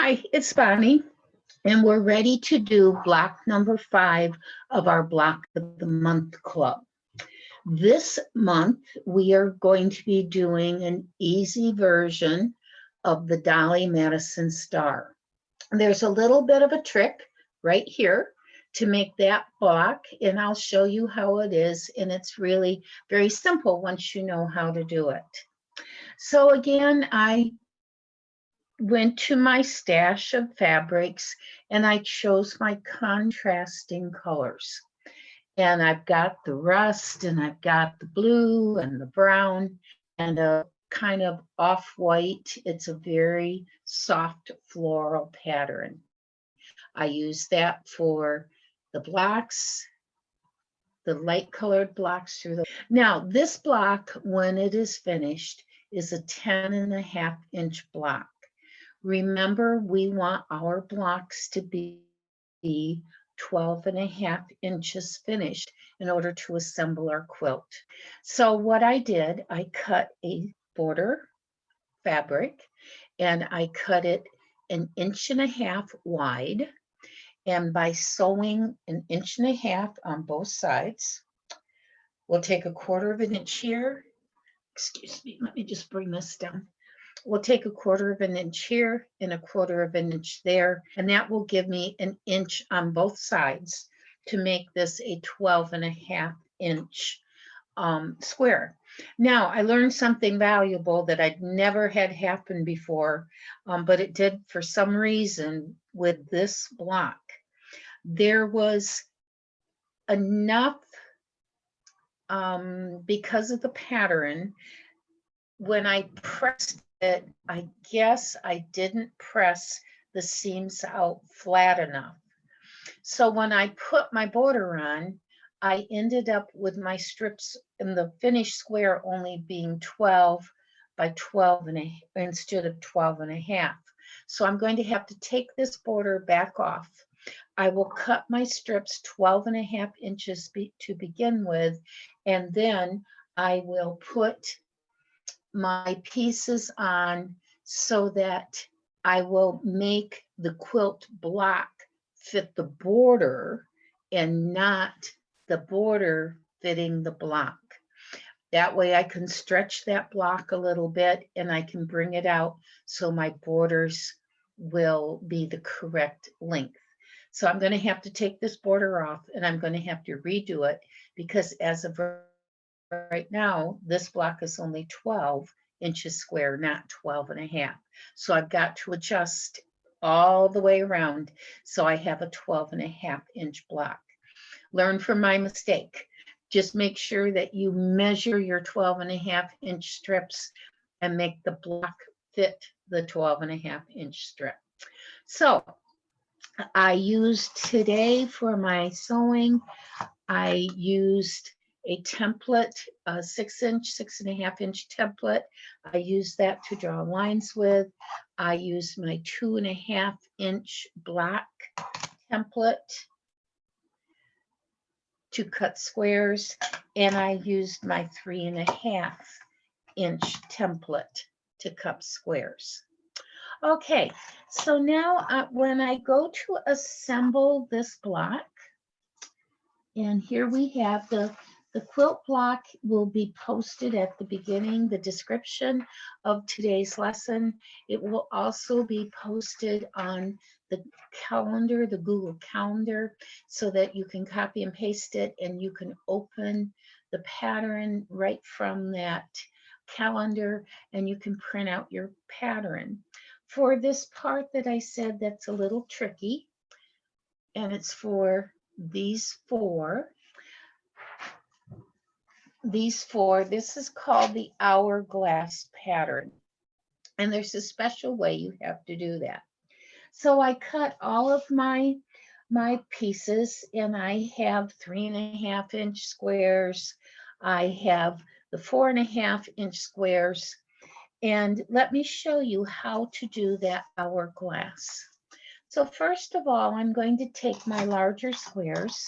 Hi, it's Bonnie, and we're ready to do block number 5 of our Block of the Month Club. This month, we are going to be doing an easy version of the Dolly Madison Star. There's a little bit of a trick right here to make that block, and I'll show you how it is, and it's really very simple once you know how to do it. So again, I went to my stash of fabrics and I chose my contrasting colors. And I've got the rust and I've got the blue and the brown and a kind of off-white. It's a very soft floral pattern. I use that for the blocks, the light colored blocks through the. Now this block, when it is finished, is a 10.5-inch block. Remember, we want our blocks to be 12.5 inches finished in order to assemble our quilt. So what I did, I cut a border fabric and I cut it 1.5 inches wide. And by sewing 1.5 inches on both sides, we'll take 1/4 inch here. Excuse me, let me just bring this down. We'll take 1/4 inch here and 1/4 inch there, and that will give me 1 inch on both sides to make this a 12.5-inch square. Now, I learned something valuable that I'd never had happen before, but it did for some reason with this block. There was enough, because of the pattern, when I pressed it, I guess I didn't press the seams out flat enough. So when I put my border on, I ended up with my strips in the finished square only being 12 by 12 instead of 12.5. So I'm going to have to take this border back off. I will cut my strips 12.5 inches to begin with, and then I will put my pieces on so that I will make the quilt block fit the border and not the border fitting the block. That way I can stretch that block a little bit and I can bring it out so my borders will be the correct length. So I'm going to have to take this border off and I'm going to have to redo it because as of right now, this block is only 12 inches square, not 12.5. So I've got to adjust all the way around so I have a 12.5-inch block. Learn from my mistake. Just make sure that you measure your 12.5-inch strips and make the block fit the 12.5-inch strip. So I used today for my sewing, I used a template, a 6-inch, 6.5-inch template. I used that to draw lines with. I used my 2.5-inch black template to cut squares, and I used my 3.5-inch template to cut squares. Okay, so now when I go to assemble this block, and here we have the quilt block will be posted at the beginning, the description of today's lesson. It will also be posted on the calendar, the Google Calendar, so that you can copy and paste it and you can open the pattern right from that calendar and you can print out your pattern. For this part that I said that's a little tricky, and it's for these four, this is called the hourglass pattern. And there's a special way you have to do that. So I cut all of my pieces and I have 3.5-inch squares. I have the 4.5-inch squares. And let me show you how to do that hourglass. So first of all, I'm going to take my larger squares.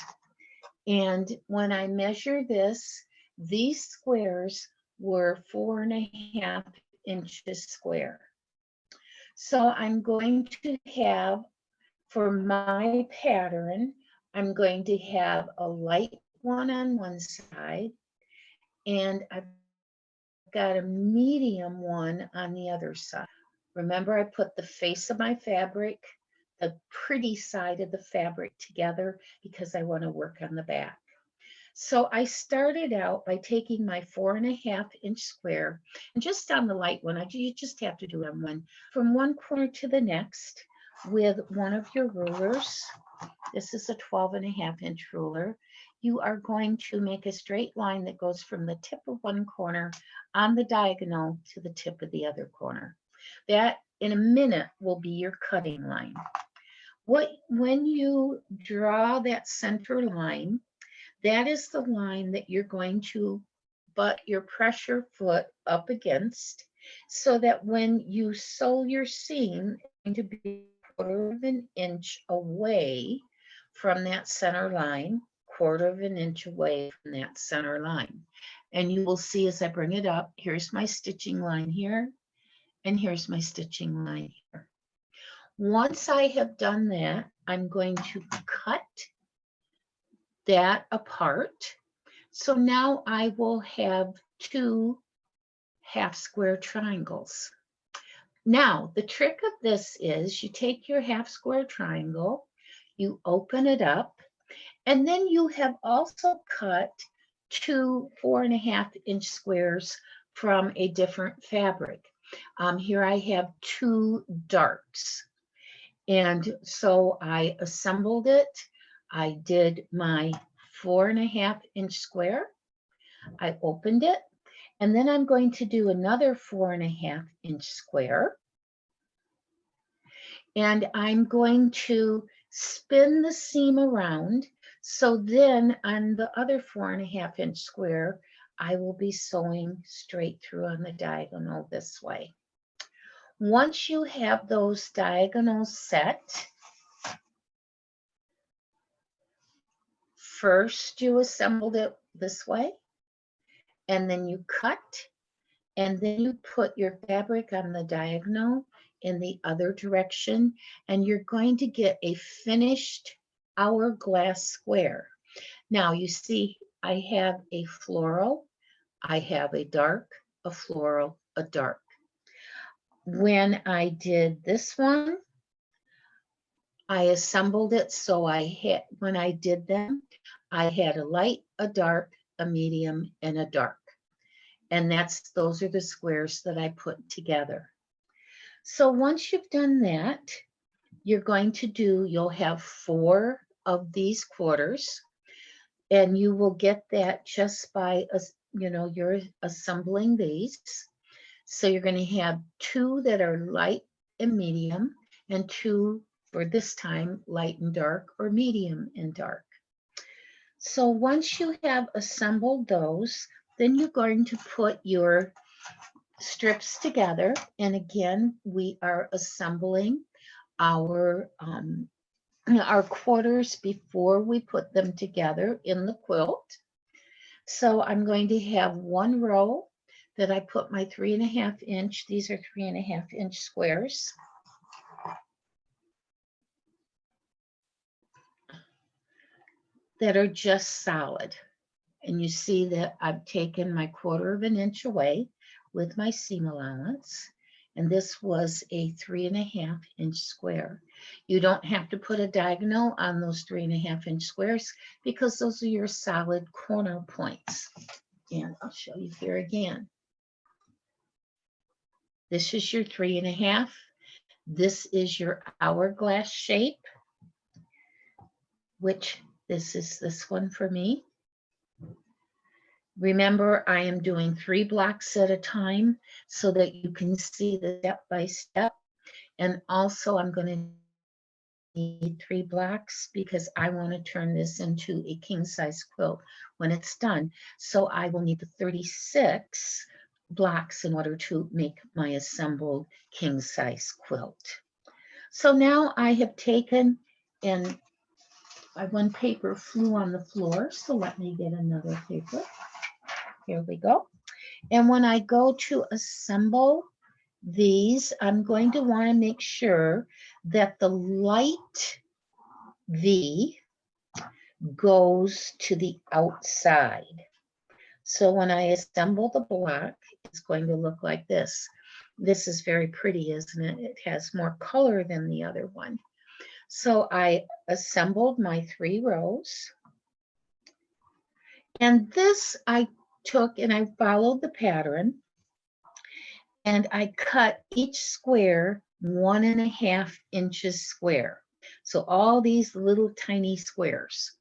And when I measure this, these squares were 4.5 inches square. So I'm going to have, for my pattern, I'm going to have a light one on one side, and I've got a medium one on the other side. Remember, I put the face of my fabric, the pretty side of the fabric together because I want to work on the back. So I started out by taking my 4.5-inch square, and just on the light one, you just have to do it on one, from one corner to the next with one of your rulers. This is a 12.5-inch ruler. You are going to make a straight line that goes from the tip of one corner on the diagonal to the tip of the other corner. That, in a minute, will be your cutting line. When you draw that center line, that is the line that you're going to butt your pressure foot up against, so that when you sew your seam, it's going to be 1/4 of an inch away from that center line, 1/4 of an inch away from that center line. And you will see as I bring it up, here's my stitching line here, and here's my stitching line here. Once I have done that, I'm going to cut that apart. So now I will have 2 half square triangles. Now, the trick of this is you take your half square triangle, you open it up, and then you have also cut 2 4.5-inch squares from a different fabric. Here I have 2 darks. And so I assembled it. I did my 4.5-inch square. I opened it, and then I'm going to do another 4.5-inch square. And I'm going to spin the seam around. So then on the other 4.5-inch square, I will be sewing straight through on the diagonal this way. Once you have those diagonals set, first you assembled it this way, and then you cut, and then you put your fabric on the diagonal in the other direction, and you're going to get a finished hourglass square. Now you see I have a floral, I have a dark, a floral, a dark. When I did this one, I assembled it so when I did them, I had a light, a dark, a medium, and a dark. And those are the squares that I put together. So once you've done that, you'll have 4 of these quarters, and you will get that just by, you're assembling these. So you're going to have 2 that are light and medium, and 2 for this time, light and dark, or medium and dark. So once you have assembled those, then you're going to put your strips together. And again, we are assembling our quarters before we put them together in the quilt. So I'm going to have one row that I put my 3.5-inch, these are 3.5-inch squares. That are just solid. And you see that I've taken my 1/4 of an inch away with my seam allowance. And this was a 3.5-inch square. You don't have to put a diagonal on those 3.5-inch squares because those are your solid corner points. And I'll show you here again. This is your 3.5. This is your hourglass shape, which this is this one for me. Remember, I am doing 3 blocks at a time so that you can see the step by step. And also I'm going to need 3 blocks because I want to turn this into a king size quilt when it's done. So I will need the 36 blocks in order to make my assembled king size quilt. So now I have taken, and one paper flew on the floor, so let me get another paper. Here we go. And when I go to assemble these, I'm going to want to make sure that the light V goes to the outside. So when I assemble the block, it's going to look like this. This is very pretty, isn't it? It has more color than the other one. So I assembled my 3 rows. And this I took and I followed the pattern. And I cut each square 1.5 inches square. So all these little tiny squares.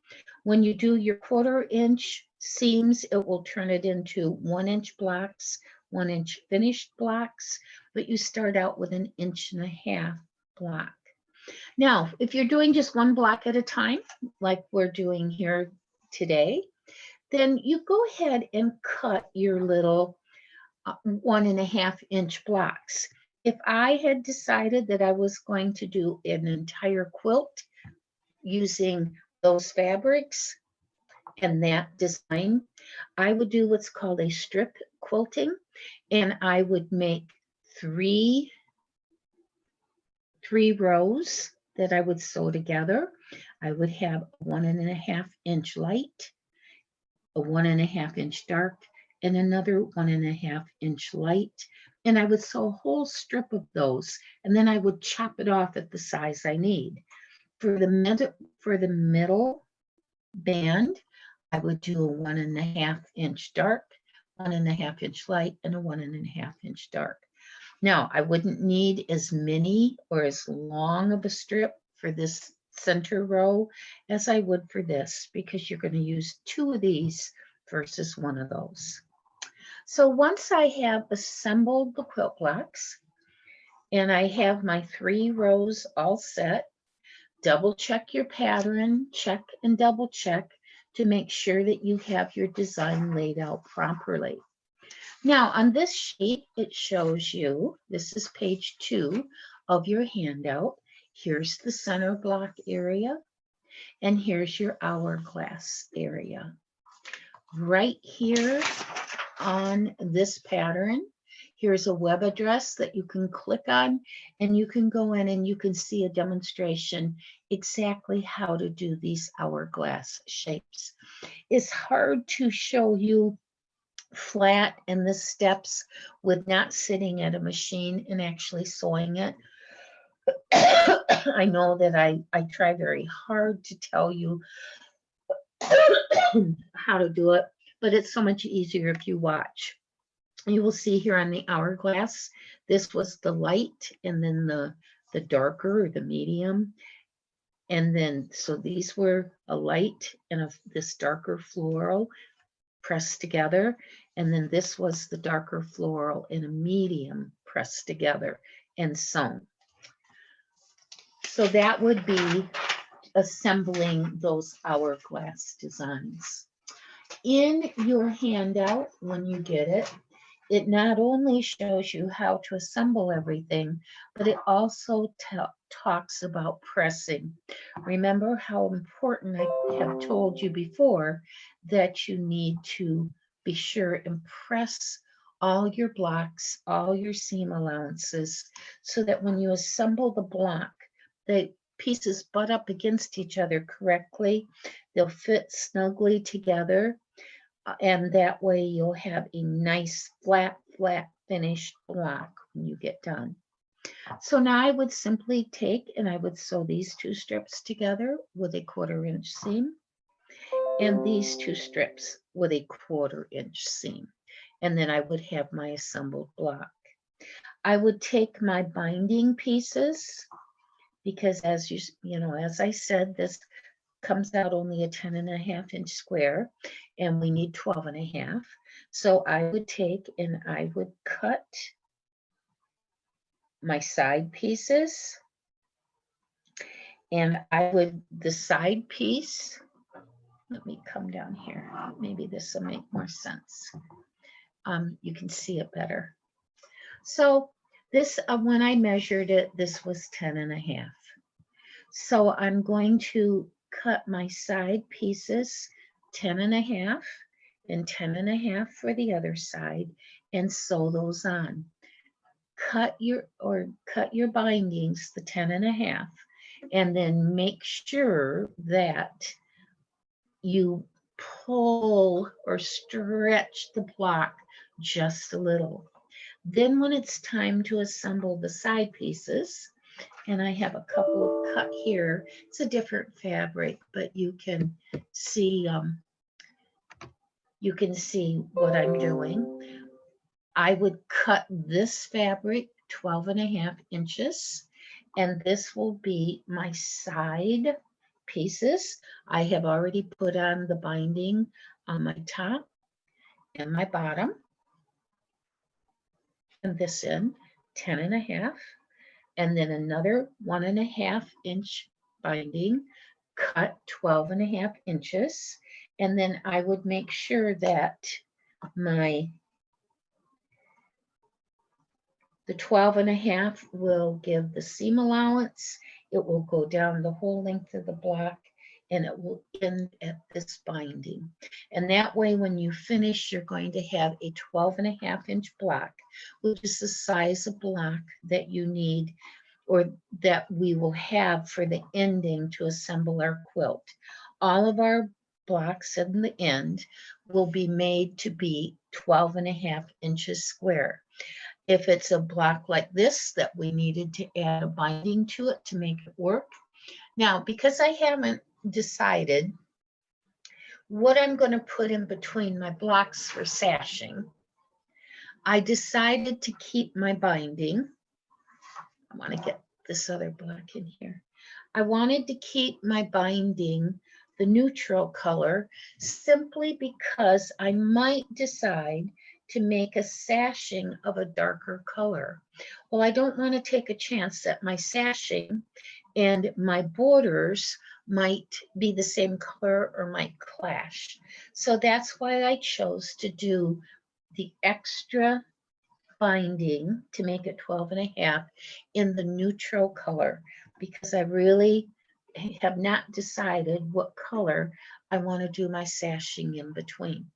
When you do your 1/4 inch seams, it will turn it into 1 inch blocks, 1 inch finished blocks, but you start out with 1.5 inch block. Now, if you're doing just 1 block at a time, like we're doing here today, then you go ahead and cut your little 1.5 inch blocks. If I had decided that I was going to do an entire quilt using those fabrics and that design, I would do what's called a strip quilting, and I would make three rows that I would sew together. I would have 1.5 inch light, a 1.5 inch dark, and another 1.5 inch light. And I would sew a whole strip of those, and then I would chop it off at the size I need. For the middle band, I would do a 1.5 inch dark, 1.5 inch light, and a 1.5 inch dark. Now, I wouldn't need as many or as long of a strip for this center row as I would for this, because you're going to use 2 of these versus 1 of those. So once I have assembled the quilt blocks and I have my 3 rows all set, double check your pattern, check and double check to make sure that you have your design laid out properly. Now on this sheet, it shows you, this is page 2 of your handout. Here's the center block area, and here's your hourglass area. Right here on this pattern, here's a web address that you can click on, and you can go in and you can see a demonstration exactly how to do these hourglass shapes. It's hard to show you flat and the steps with not sitting at a machine and actually sewing it. I know that I try very hard to tell you how to do it, but it's so much easier if you watch. You will see here on the hourglass, this was the light, and then the darker or the medium. And then, so these were a light and this darker floral pressed together. And then this was the darker floral in a medium pressed together and sewn. So that would be assembling those hourglass designs. In your handout, when you get it, it not only shows you how to assemble everything, but it also talks about pressing. Remember how important I have told you before that you need to be sure and press all your blocks, all your seam allowances, so that when you assemble the block, the pieces butt up against each other correctly. They'll fit snugly together. And that way you'll have a nice flat finished block when you get done. So now I would simply take and I would sew these 2 strips together with a 1/4 inch seam, and these 2 strips with a 1/4 inch seam. And then I would have my assembled block. I would take my binding pieces, because as as I said, this comes out only a 10.5 inch square, and we need 12.5. So I would take and I would cut my side pieces, and the side piece, let me come down here. Maybe this will make more sense. You can see it better. So this, when I measured it, this was 10.5. So I'm going to cut my side pieces 10.5 and 10.5 for the other side and sew those on. cut your bindings the 10.5, and then make sure that you pull or stretch the block just a little. Then when it's time to assemble the side pieces, and I have a couple cut here, it's a different fabric, but you can see what I'm doing. I would cut this fabric 12.5 inches, and this will be my side pieces. I have already put on the binding on my top and my bottom, and this in 10.5, and then another 1.5 inch binding, cut 12.5 inches, and then I would make sure that the 12.5 will give the seam allowance. It will go down the whole length of the block, and it will end at this binding. And that way, when you finish, you're going to have a 12.5 inch block, which is the size of block that you need, or that we will have for the ending to assemble our quilt. All of our blocks in the end will be made to be 12.5 inches square. If it's a block like this that we needed to add a binding to it to make it work. Now, because I haven't decided what I'm going to put in between my blocks for sashing, I decided to keep my binding. I want to get this other block in here. I wanted to keep my binding the neutral color, simply because I might decide to make a sashing of a darker color. Well, I don't want to take a chance that my sashing and my borders might be the same color or might clash. So that's why I chose to do the extra binding to make it 12.5 in the neutral color, because I really have not decided what color I want to do my sashing in between.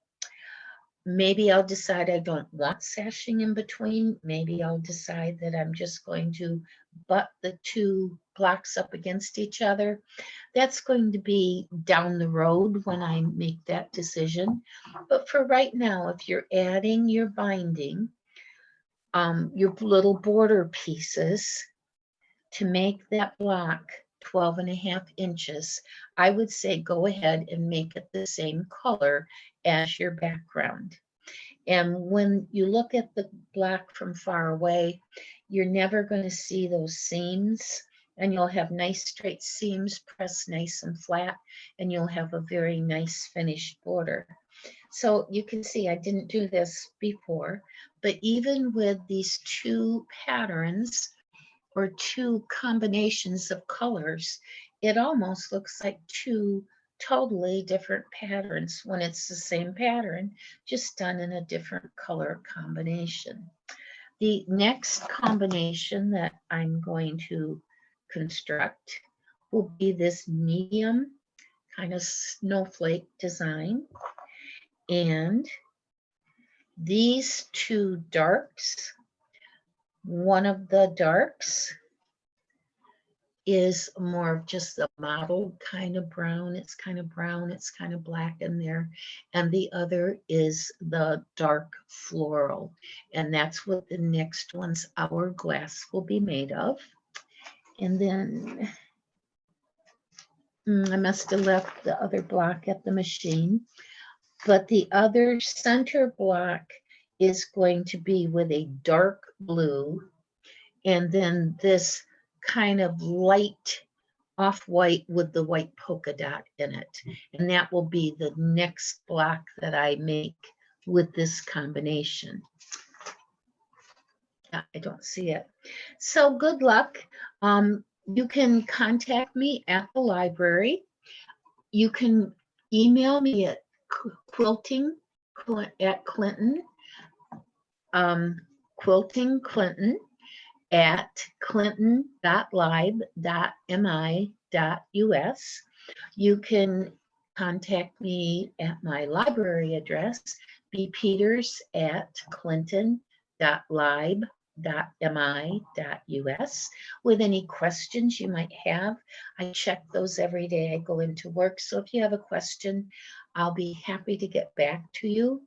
Maybe I'll decide I don't want sashing in between. Maybe I'll decide that I'm just going to butt the two blocks up against each other. That's going to be down the road when I make that decision. But for right now, if you're adding your binding, your little border pieces to make that block 12.5 inches, I would say go ahead and make it the same color as your background. And when you look at the block from far away, you're never going to see those seams, and you'll have nice straight seams pressed nice and flat, and you'll have a very nice finished border. So you can see I didn't do this before, but even with these two patterns or two combinations of colors, it almost looks like two totally different patterns when it's the same pattern, just done in a different color combination. The next combination that I'm going to construct will be this medium kind of snowflake design. And these two darks, one of the darks is more of just a mottled kind of brown. It's kind of brown, it's kind of black in there. And the other is the dark floral. And that's what the next one's hourglass will be made of. And then I must have left the other block at the machine. But the other center block is going to be with a dark blue, and then this kind of light off-white with the white polka dot in it. And that will be the next block that I make with this combination. I don't see it. So good luck. You can contact me at the library. You can email me at quilting at Clinton, quilting Clinton at clinton.lib.mi.us. You can contact me at my library address, bpeters@clinton.lib.mi.us. with any questions you might have. I check those every day I go into work. So if you have a question, I'll be happy to get back to you.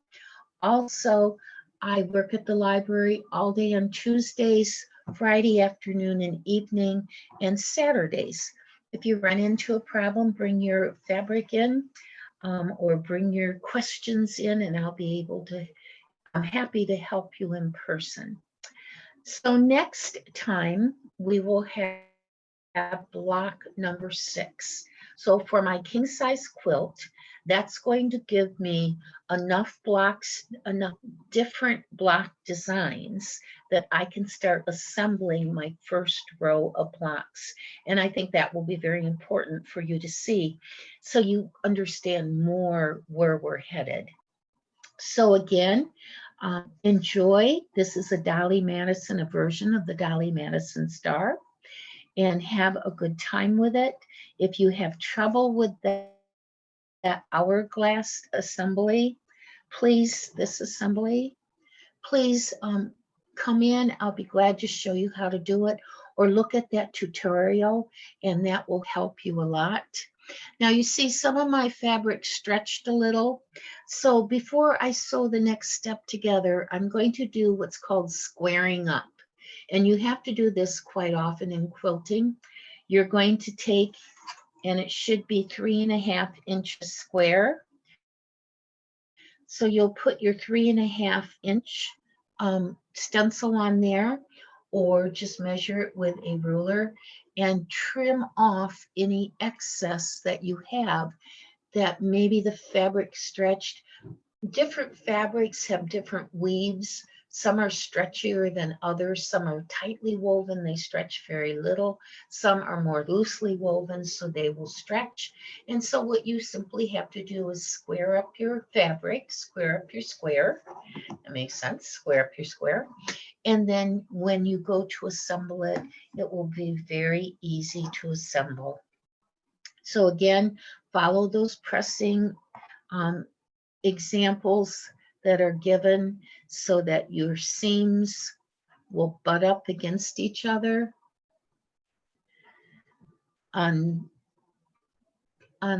Also, I work at the library all day on Tuesdays, Friday afternoon and evening, and Saturdays. If you run into a problem, bring your fabric in or bring your questions in, and I'm happy to help you in person. So next time we will have block number 6. So for my king size quilt, that's going to give me enough blocks, enough different block designs that I can start assembling my first row of blocks. And I think that will be very important for you to see so you understand more where we're headed. So again, enjoy. This is a Dolly Madison, a version of the Dolly Madison Star, and have a good time with it. If you have trouble with that hourglass assembly, please come in. I'll be glad to show you how to do it, or look at that tutorial, and that will help you a lot. Now you see some of my fabric stretched a little. So before I sew the next step together, I'm going to do what's called squaring up. And you have to do this quite often in quilting. You're going to take, and it should be 3.5 inches square. So you'll put your 3.5 inch stencil on there, or just measure it with a ruler and trim off any excess that you have that maybe the fabric stretched. Different fabrics have different weaves. Some are stretchier than others. Some are tightly woven, they stretch very little. Some are more loosely woven, so they will stretch. And so what you simply have to do is square up your fabric, square up your square. That makes sense, square up your square. And then when you go to assemble it, it will be very easy to assemble. So again, follow those pressing examples that are given so that your seams will butt up against each other. On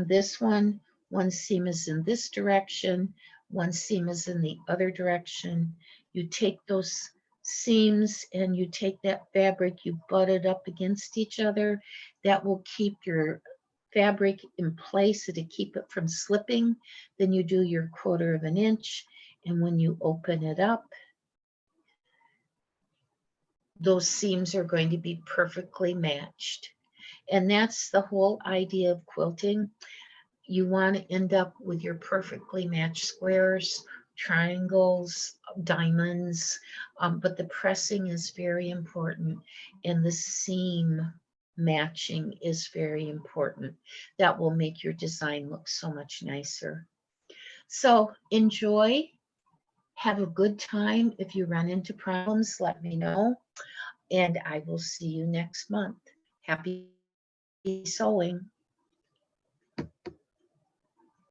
this one seam is in this direction, one seam is in the other direction. You take those seams and you take that fabric, you butt it up against each other. That will keep your fabric in place to keep it from slipping. Then you do your 1/4 inch, and when you open it up, those seams are going to be perfectly matched. And that's the whole idea of quilting. You want to end up with your perfectly matched squares, triangles, diamonds, but the pressing is very important, and the seam matching is very important. That will make your design look so much nicer. So enjoy, have a good time. If you run into problems, let me know, and I will see you next month. Happy sewing.